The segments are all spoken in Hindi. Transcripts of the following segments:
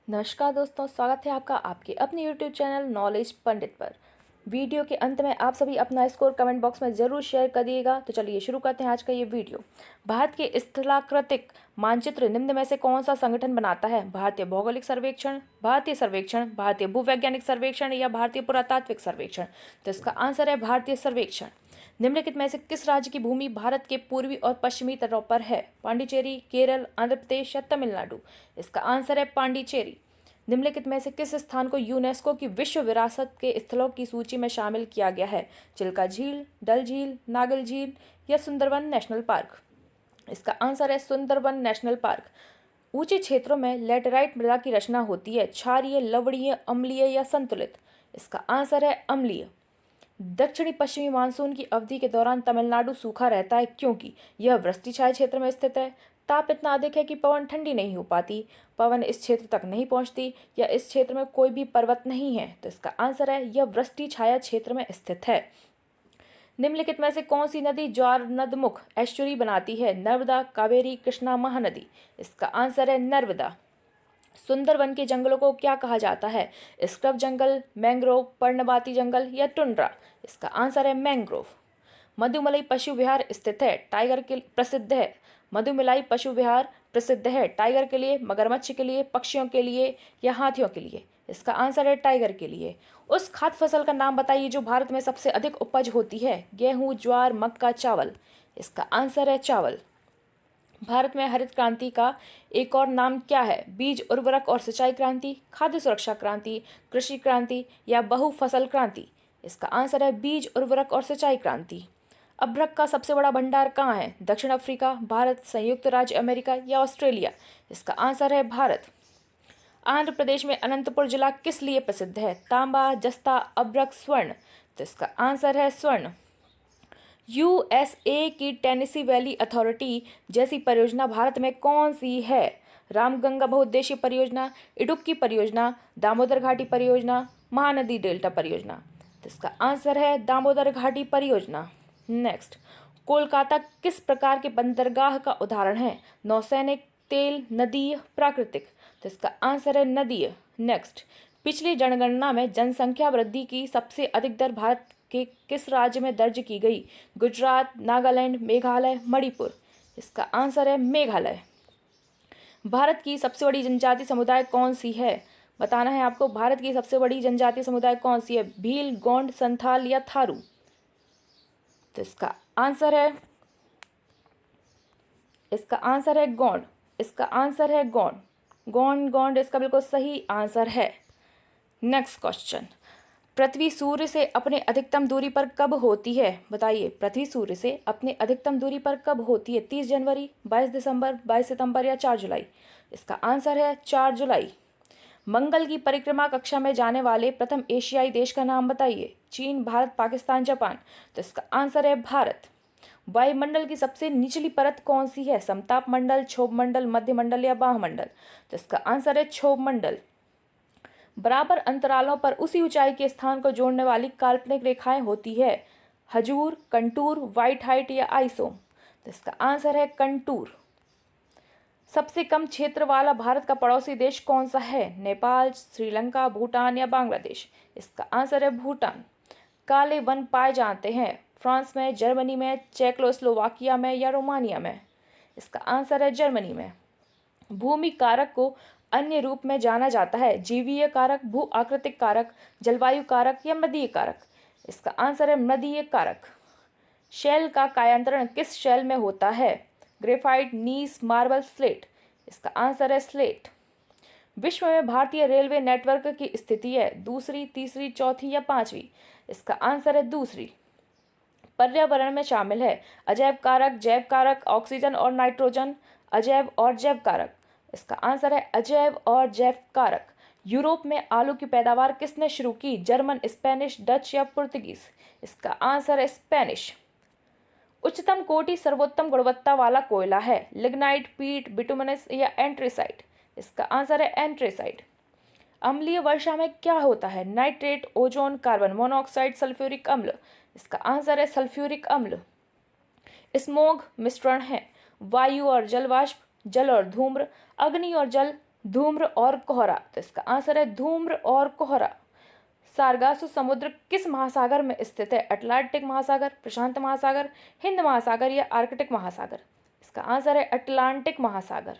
नमस्कार दोस्तों, स्वागत है आपका आपके अपने YouTube चैनल नॉलेज पंडित पर। वीडियो के अंत में आप सभी अपना स्कोर कमेंट बॉक्स में ज़रूर शेयर कर दिएगा। तो चलिए शुरू करते हैं आज का ये वीडियो। भारत के स्थलाकृतिक मानचित्र निम्न में से कौन सा संगठन बनाता है? भारतीय भौगोलिक सर्वेक्षण, भारतीय सर्वेक्षण, भारतीय भूवैज्ञानिक सर्वेक्षण या भारतीय पुरातात्विक सर्वेक्षण? तो इसका आंसर है भारतीय सर्वेक्षण। निम्नलिखित में से किस राज्य की भूमि भारत के पूर्वी और पश्चिमी तटों पर है? पांडिचेरी, केरल, आंध्र प्रदेश या तमिलनाडु? इसका आंसर है पांडिचेरी। निम्नलिखित में से किस स्थान को यूनेस्को की विश्व विरासत के स्थलों की सूची में शामिल किया गया है? चिल्का झील, डल झील, नागल झील या सुंदरबन नेशनल पार्क? इसका आंसर है सुंदरबन नेशनल पार्क। ऊंचे क्षेत्रों में लैटेराइट मृदा की रचना होती है। क्षारीय, लवणीय, अम्लीय या संतुलित? इसका आंसर है अम्लीय। दक्षिणी पश्चिमी मानसून की अवधि के दौरान तमिलनाडु सूखा रहता है क्योंकि यह वृष्टिछाया क्षेत्र में स्थित है। ताप इतना अधिक है कि पवन ठंडी नहीं हो पाती, पवन इस क्षेत्र तक नहीं पहुंचती, या इस क्षेत्र में कोई भी पर्वत नहीं है। तो इसका आंसर है यह वृष्टिछाया क्षेत्र में स्थित है। निम्नलिखित में से कौन सी नदी ज्वार नदमुख एस्चुरी बनाती है? नर्मदा, कावेरी, कृष्णा, महानदी? इसका आंसर है नर्मदा। सुंदरवन के जंगलों को क्या कहा जाता है? स्क्रब जंगल, मैंग्रोव, पर्णपाती जंगल या टुंड्रा? इसका आंसर है मैंग्रोव। मधुमलाई पशु विहार स्थित है, टाइगर के प्रसिद्ध है। मधुमलाई पशु विहार प्रसिद्ध है टाइगर के लिए, मगरमच्छ के लिए, पक्षियों के लिए या हाथियों के लिए? इसका आंसर है टाइगर के लिए। उस खाद्य फसल का नाम बताइए जो भारत में सबसे अधिक उपज होती है? गेहूं, ज्वार, मक्का, चावल? इसका आंसर है चावल। भारत में हरित क्रांति का एक और नाम क्या है? बीज, उर्वरक और सिंचाई क्रांति, खाद्य सुरक्षा क्रांति, कृषि क्रांति या बहुफसल क्रांति? इसका आंसर है बीज, उर्वरक और सिंचाई क्रांति। अभ्रक का सबसे बड़ा भंडार कहाँ है? दक्षिण अफ्रीका, भारत, संयुक्त राज्य अमेरिका या ऑस्ट्रेलिया? इसका आंसर है भारत। आंध्र प्रदेश में अनंतपुर जिला किस लिए प्रसिद्ध है? तांबा, जस्ता, अभ्रक, स्वर्ण? तो इसका आंसर है स्वर्ण। यूएसए की टेनेसी वैली अथॉरिटी जैसी परियोजना भारत में कौन सी है? रामगंगा बहुउद्देशीय परियोजना, इडुक्की परियोजना, दामोदर घाटी परियोजना, महानदी डेल्टा परियोजना? तो इसका आंसर है दामोदर घाटी परियोजना। नेक्स्ट, कोलकाता किस प्रकार के बंदरगाह का उदाहरण है? नौसैनिक, तेल, नदीय, प्राकृतिक? तो इसका आंसर है नदीय। नेक्स्ट, पिछली जनगणना में जनसंख्या वृद्धि की सबसे अधिक दर भारत के किस राज्य में दर्ज की गई? गुजरात, नागालैंड, मेघालय, मणिपुर? इसका आंसर है मेघालय। भारत की सबसे बड़ी जनजाति समुदाय कौन सी है? बताना है आपको, भारत की सबसे बड़ी जनजाति समुदाय कौन सी है? भील, गोंड, संथाल या थारू? तो इसका आंसर है गोंड। इसका आंसर है गोंड। गोंड इसका बिल्कुल सही आंसर है। नेक्स्ट क्वेश्चन, पृथ्वी सूर्य से अपने अधिकतम दूरी पर कब होती है? बताइए, पृथ्वी सूर्य से अपने अधिकतम दूरी पर कब होती है? 30 जनवरी, 22 दिसंबर, 22 सितंबर या 4 जुलाई? इसका आंसर है 4 जुलाई। मंगल की परिक्रमा कक्षा में जाने वाले प्रथम एशियाई देश का नाम बताइए? चीन, भारत, पाकिस्तान, जापान? तो इसका आंसर है भारत। वायुमंडल की सबसे निचली परत कौन सी है? समताप मंडल, क्षोभ मंडल, मध्य मंडल या बाह्य मंडल? तो इसका आंसर है क्षोभ मंडल। बराबर अंतरालों पर उसी ऊंचाई के स्थान को जोड़ने वाली काल्पनिक रेखाएं होती है? हजूर, कंटूर, व्हाइट हाइट या आइसोम? तो इसका आंसर है कंटूर। सबसे कम क्षेत्र वाला भारत का पड़ोसी देश कौन सा है? नेपाल, श्रीलंका, भूटान या बांग्लादेश? इसका आंसर है भूटान। काले वन पाए जाते हैं फ्रांस में, जर्मनी में, चेकोस्लोवाकिया में या रोमानिया में? इसका आंसर है जर्मनी में। भूमि कारक को अन्य रूप में जाना जाता है? जीवीय कारक, भू आकृतिक कारक, जलवायु कारक या मृदीय कारक? इसका आंसर है मृदीय कारक। शैल का कायांतरण किस शैल में होता है? ग्रेफाइट, नीस, मार्बल, स्लेट? इसका आंसर है स्लेट। विश्व में भारतीय रेलवे नेटवर्क की स्थिति है? दूसरी, तीसरी, चौथी या पांचवी? इसका आंसर है दूसरी। पर्यावरण में शामिल है अजैव कारक, जैव कारक, ऑक्सीजन और नाइट्रोजन, अजैव और जैव कारक? इसका आंसर है अजैव और जैव कारक। यूरोप में आलू की पैदावार किसने शुरू की? जर्मन, स्पेनिश, डच या पुर्तगीज? इसका आंसर है स्पेनिश। उच्चतम कोटि सर्वोत्तम गुणवत्ता वाला कोयला है? लिग्नाइट, पीट, बिटुमिनस या एंट्रेसाइट? इसका आंसर है एंट्रेसाइट। अम्लीय वर्षा में क्या होता है? Nitrate, ozone, carbon monoxide, sulphuric अम्ल? इसका आंसर है सल्फ्यूरिक अम्ल। स्मोग मिश्रण है? वायु और जल वाष्प, जल और धूम्र, अग्नि और जल, धूम्र और कोहरा, तो इसका आंसर है धूम्र और कोहरा। सारगासो समुद्र किस महासागर में स्थित है? अटलांटिक महासागर, प्रशांत महासागर, हिंद महासागर या आर्कटिक महासागर? इसका आंसर है अटलांटिक महासागर।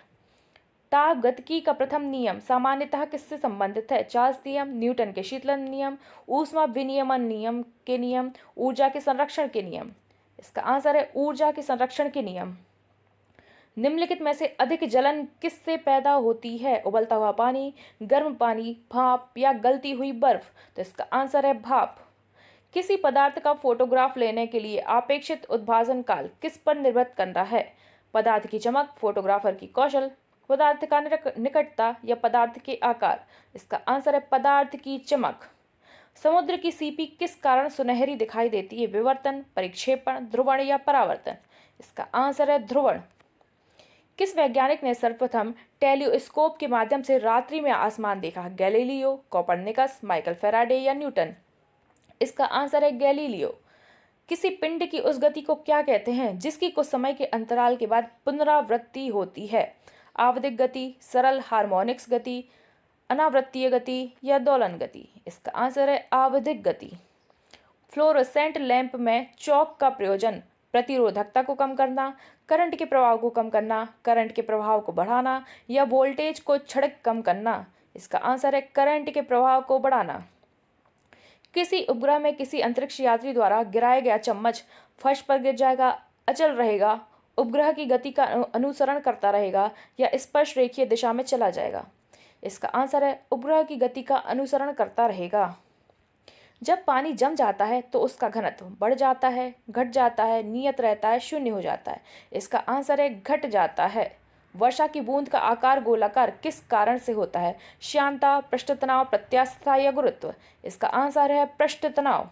ताप गतिकी का प्रथम नियम सामान्यतः किससे संबंधित है? चार्ल्स नियम, न्यूटन के शीतलन नियम, ऊष्मा विनियमन नियम के नियम, ऊर्जा के संरक्षण के नियम? इसका आंसर है ऊर्जा के संरक्षण के नियम। निम्नलिखित में से अधिक जलन किससे पैदा होती है? उबलता हुआ पानी, गर्म पानी, भाप या गलती हुई बर्फ? तो इसका आंसर है भाप। किसी पदार्थ का फोटोग्राफ लेने के लिए अपेक्षित उद्भासन काल किस पर निर्भर करता है? पदार्थ की चमक, फोटोग्राफर की कौशल, पदार्थ का निकटता या पदार्थ के आकार? इसका आंसर है पदार्थ की चमक। समुद्र की सीपी किस कारण सुनहरी दिखाई देती है? विवर्तन, परिक्षेपण, ध्रुवण या परावर्तन? इसका आंसर है ध्रुवण। किस वैज्ञानिक ने सर्वप्रथम टेलीस्कोप के माध्यम से रात्रि में आसमान देखा? गैलीलियो, कोपरनिकस, माइकल फैराडे या न्यूटन? इसका आंसर है गैलीलियो। किसी पिंड की उस गति को क्या कहते हैं जिसकी कुछ समय के अंतराल के बाद पुनरावृत्ति होती है? आवधिक गति, सरल हार्मोनिक्स गति, अनावृत्तीय गति या दोलन गति? इसका आंसर है आवधिक गति। फ्लोरोसेंट लैंप में चौक का प्रयोजन प्रतिरोधकता को कम करना, करंट के प्रभाव को कम करना, करंट के प्रभाव को बढ़ाना या वोल्टेज को क्षणिक कम करना? इसका आंसर है करंट के प्रभाव को बढ़ाना। किसी उपग्रह में किसी अंतरिक्ष यात्री द्वारा गिराया गया चम्मच फर्श पर गिर जाएगा, अचल रहेगा, उपग्रह की गति का अनुसरण करता रहेगा या स्पर्श रेखीय दिशा में चला जाएगा? इसका आंसर है उपग्रह की गति का अनुसरण करता रहेगा। जब पानी जम जाता है तो उसका घनत्व बढ़ जाता है, घट जाता है, नियत रहता है, शून्य हो जाता है? इसका आंसर है घट जाता है। वर्षा की बूंद का आकार गोलाकार किस कारण से होता है? श्यानता, पृष्ठ तनाव, प्रत्यास्थता या गुरुत्व? इसका आंसर है पृष्ठ तनाव।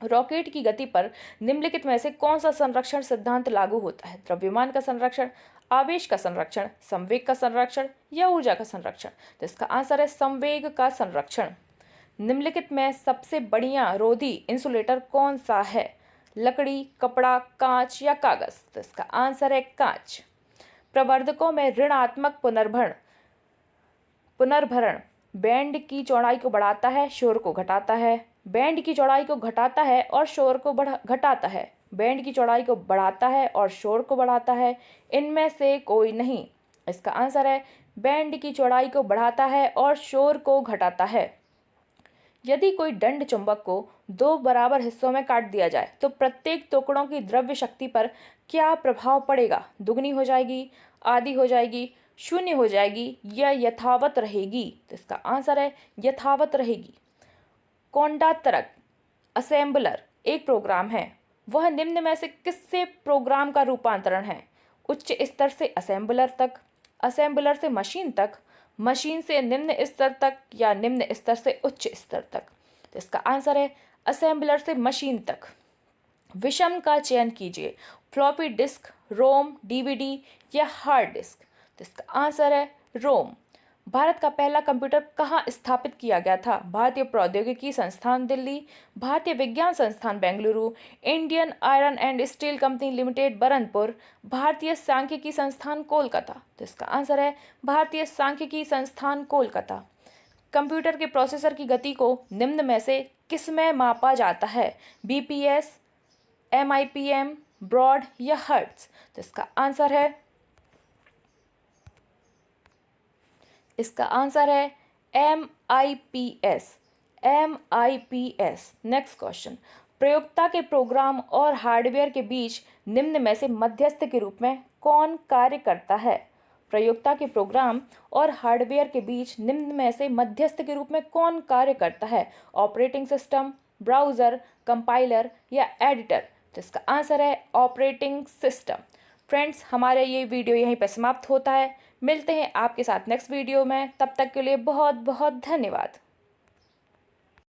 रॉकेट की गति पर निम्नलिखित में से कौन सा संरक्षण सिद्धांत लागू होता है? द्रव्यमान का संरक्षण, आवेश का संरक्षण, संवेग का संरक्षण या ऊर्जा का संरक्षण? तो इसका आंसर है संवेग का संरक्षण। निम्नलिखित में सबसे बढ़िया रोधी इंसुलेटर कौन सा है? लकड़ी, कपड़ा, कांच या कागज? तो इसका आंसर है कांच। प्रवर्धकों में ऋणात्मक पुनर्भरण बैंड की चौड़ाई को बढ़ाता है, शोर को घटाता है? बैंड की चौड़ाई को घटाता है और शोर को घटाता है? बैंड की चौड़ाई को बढ़ाता है और शोर को बढ़ाता है? इनमें से कोई नहीं। इसका आंसर है बैंड की चौड़ाई को बढ़ाता है और शोर को घटाता है। यदि कोई दंड चुंबक को 2 बराबर हिस्सों में काट दिया जाए तो प्रत्येक टुकड़ों की द्रव्य शक्ति पर क्या प्रभाव पड़ेगा? दुगनी हो जाएगी, आधी हो जाएगी, शून्य हो जाएगी या यथावत रहेगी? तो इसका आंसर है यथावत रहेगी। कोंडातरक असेंबलर एक प्रोग्राम है, वह निम्न में से किससे प्रोग्राम का रूपांतरण है? उच्च स्तर से असेंबलर तक, असेंबलर से मशीन तक, मशीन से निम्न स्तर तक या निम्न स्तर से उच्च स्तर तक? तो इसका आंसर है असेंबलर से मशीन तक। विषम का चयन कीजिए, फ्लॉपी डिस्क, रोम, डीवीडी या हार्ड डिस्क? तो इसका आंसर है रोम। भारत का पहला कंप्यूटर कहाँ स्थापित किया गया था? भारतीय प्रौद्योगिकी संस्थान दिल्ली, भारतीय विज्ञान संस्थान Bengaluru, Indian iron and steel company limited Burnpur, भारतीय सांख्यिकी संस्थान कोलकाता? तो इसका आंसर है भारतीय सांख्यिकी संस्थान कोलकाता। कंप्यूटर के प्रोसेसर की गति को निम्न में से किसमें मापा जाता है? बीपीएस, एमआईपीएम, ब्रॉड या हर्ट्ज? तो इसका आंसर है MIPS, MIPS। नेक्स्ट क्वेश्चन, प्रयोक्ता के प्रोग्राम और हार्डवेयर के बीच निम्न में से मध्यस्थ के रूप में कौन कार्य करता है? प्रयोक्ता के प्रोग्राम और हार्डवेयर के बीच निम्न में से मध्यस्थ के रूप में कौन कार्य करता है? ऑपरेटिंग सिस्टम, ब्राउज़र, कंपाइलर या एडिटर? तो इसका आंसर है ऑपरेटिंग सिस्टम। फ्रेंड्स, हमारा ये वीडियो यहीं पर समाप्त होता है। मिलते हैं आपके साथ नेक्स्ट वीडियो में, तब तक के लिए बहुत बहुत धन्यवाद।